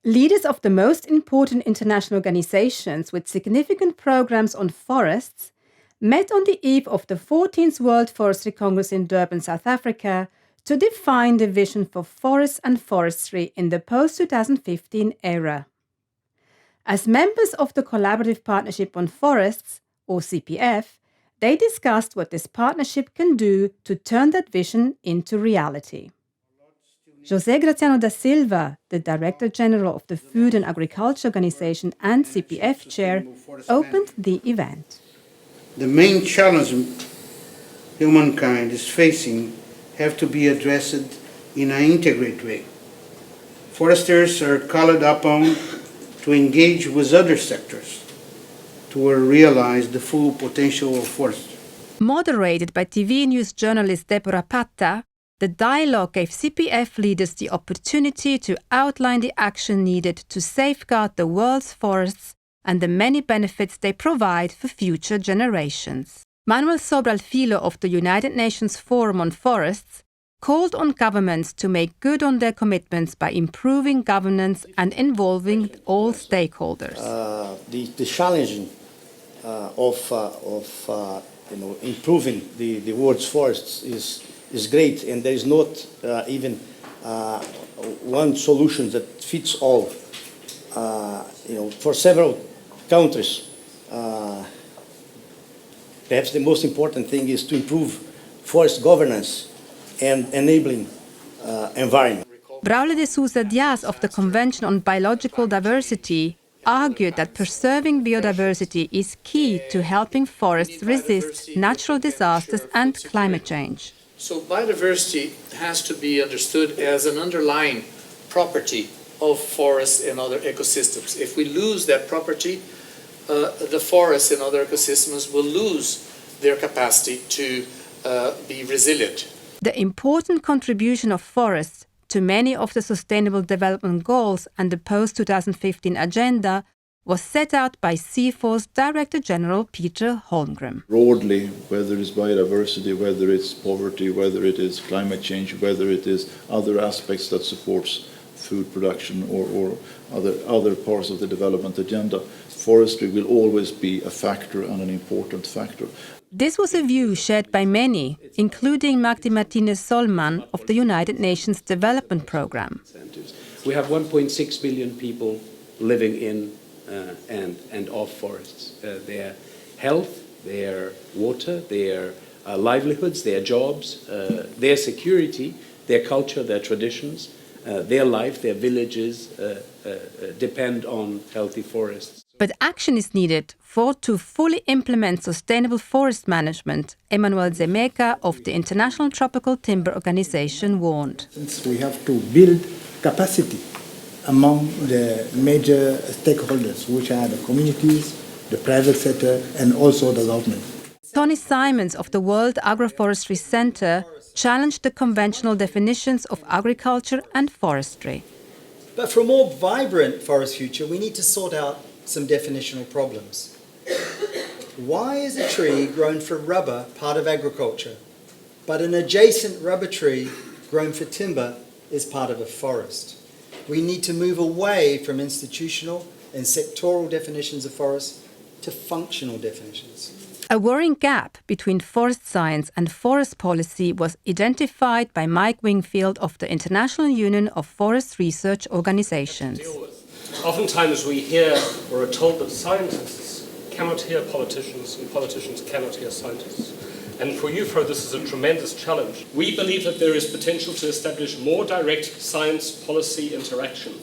Leaders of the most important international organizations with significant programs on forests met on the eve of the 14th World Forestry Congress in Durban, South Africa, to define the vision for forests and forestry in the post-2015 era. As members of the Collaborative Partnership on Forests, or CPF, they discussed what this partnership can do to turn that vision into reality. José Graziano da Silva, the Director General of the Food and Agriculture Organization and CPF Chair, opened the event. The main challenge humankind is facing have to be addressed in an integrated way. Foresters are called upon to engage with other sectors to realize the full potential of forestry. Moderated by TV news journalist Deborah Patta, the dialogue gave CPF leaders the opportunity to outline the action needed to safeguard the world's forests and the many benefits they provide for future generations. Manuel Sobral Filho of the United Nations Forum on Forests called on governments to make good on their commitments by improving governance and involving all stakeholders. The challenge of improving the world's forests is great, and there is not even one solution that fits all. For several countries, perhaps the most important thing is to improve forest governance and enabling environment. Braulio de Sousa Dias of the Convention on Biological Diversity argued that preserving biodiversity is key to helping forests resist natural disasters and climate change. So biodiversity has to be understood as an underlying property of forests and other ecosystems. If we lose that property, the forests and other ecosystems will lose their capacity to be resilient. The important contribution of forests to many of the Sustainable Development Goals and the post-2015 agenda was set out by CIFOR's Director General Peter Holmgren. Broadly, whether it's biodiversity, whether it's poverty, whether it is climate change, whether it is other aspects that supports food production or other parts of the development agenda, forestry will always be a factor and an important factor. This was a view shared by many, including Magdi Martinez-Solman of the United Nations Development Programme. We have 1.6 billion people living in and of forests. Their health, their water, their livelihoods, their jobs, their security, their culture, their traditions, their life, their villages depend on healthy forests. But action is needed to fully implement sustainable forest management, Emmanuel Zemeka of the International Tropical Timber Organization warned. We have to build capacity among the major stakeholders, which are the communities, the private sector, and also the government. Tony Simons of the World Agroforestry Centre challenged the conventional definitions of agriculture and forestry. But for a more vibrant forest future, we need to sort out some definitional problems. Why is a tree grown for rubber part of agriculture, but an adjacent rubber tree grown for timber is part of a forest? We need to move away from institutional and sectoral definitions of forests to functional definitions. A worrying gap between forest science and forest policy was identified by Mike Wingfield of the International Union of Forest Research Organizations. Oftentimes we hear or are told that scientists cannot hear politicians and politicians cannot hear scientists. And for UNFAO this is a tremendous challenge. We believe that there is potential to establish more direct science-policy interaction.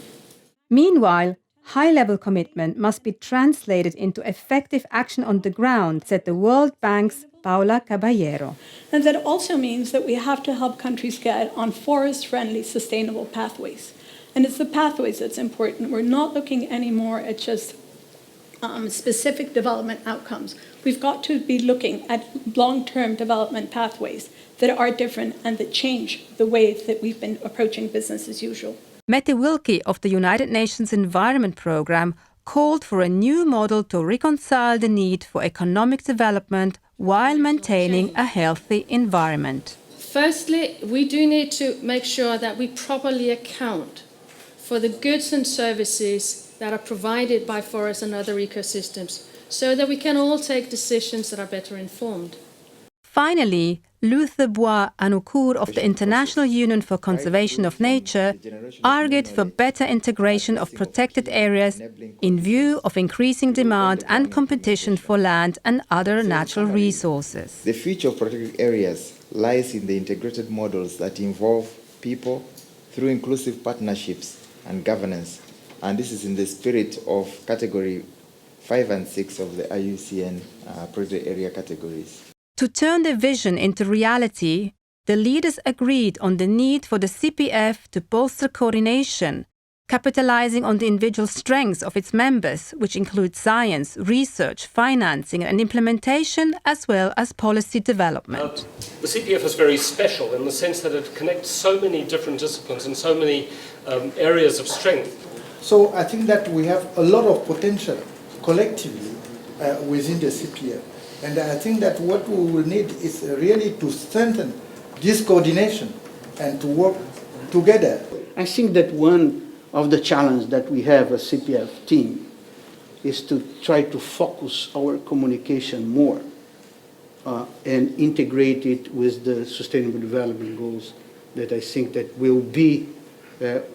Meanwhile, high-level commitment must be translated into effective action on the ground, said the World Bank's Paula Caballero. And that also means that we have to help countries get on forest-friendly, sustainable pathways. And it's the pathways that's important. We're not looking anymore at just specific development outcomes. We've got to be looking at long-term development pathways that are different and that change the way that we've been approaching business as usual. Mette Wilkie of the United Nations Environment Programme called for a new model to reconcile the need for economic development while maintaining a healthy environment. Firstly, we do need to make sure that we properly account for the goods and services that are provided by forests and other ecosystems, so that we can all take decisions that are better informed. Finally, Luther Bois Anocourt of the International Union for Conservation of Nature argued for better integration of protected areas in view of increasing demand and competition for land and other natural resources. The future of protected areas lies in the integrated models that involve people through inclusive partnerships and governance, and this is in the spirit of Category 5 and 6 of the IUCN protected area categories. To turn the vision into reality, the leaders agreed on the need for the CPF to bolster coordination, capitalizing on the individual strengths of its members, which include science, research, financing and implementation, as well as policy development. The CPF is very special in the sense that it connects so many different disciplines and so many areas of strength. So I think that we have a lot of potential collectively within the CPF. And I think that what we will need is really to strengthen this coordination and to work together. I think that one of the challenges that we have as CPF team is to try to focus our communication more and integrate it with the Sustainable Development Goals that I think that will be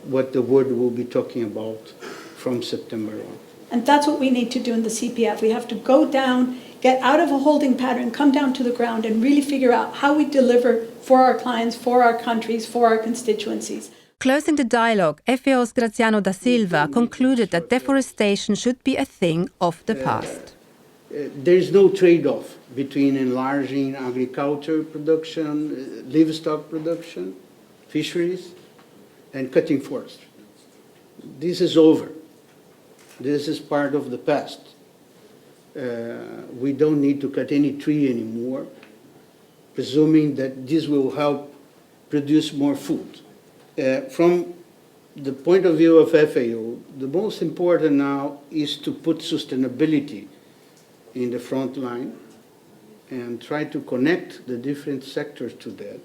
what the world will be talking about from September on. And that's what we need to do in the CPF. We have to go down, get out of a holding pattern, come down to the ground and really figure out how we deliver for our clients, for our countries, for our constituencies. Closing the dialogue, FAO's Graziano da Silva concluded that deforestation should be a thing of the past. There is no trade-off between enlarging agriculture production, livestock production, fisheries, and cutting forestry. This is over. This is part of the past. We don't need to cut any tree anymore, presuming that this will help produce more food. From the point of view of FAO, the most important now is to put sustainability in the front line and try to connect the different sectors to that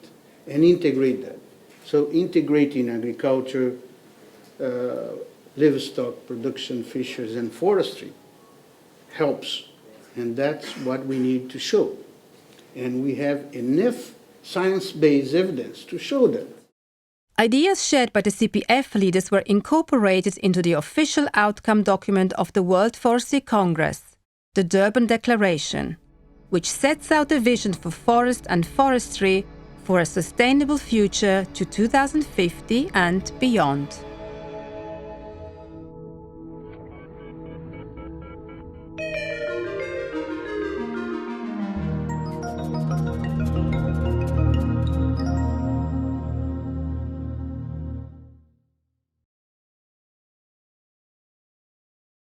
and integrate that. So integrating agriculture, livestock production, fisheries, and forestry helps, and that's what we need to show. And we have enough science-based evidence to show that. Ideas shared by the CPF leaders were incorporated into the official outcome document of the World Forestry Congress, the Durban Declaration, which sets out a vision for forest and forestry for a sustainable future to 2050 and beyond.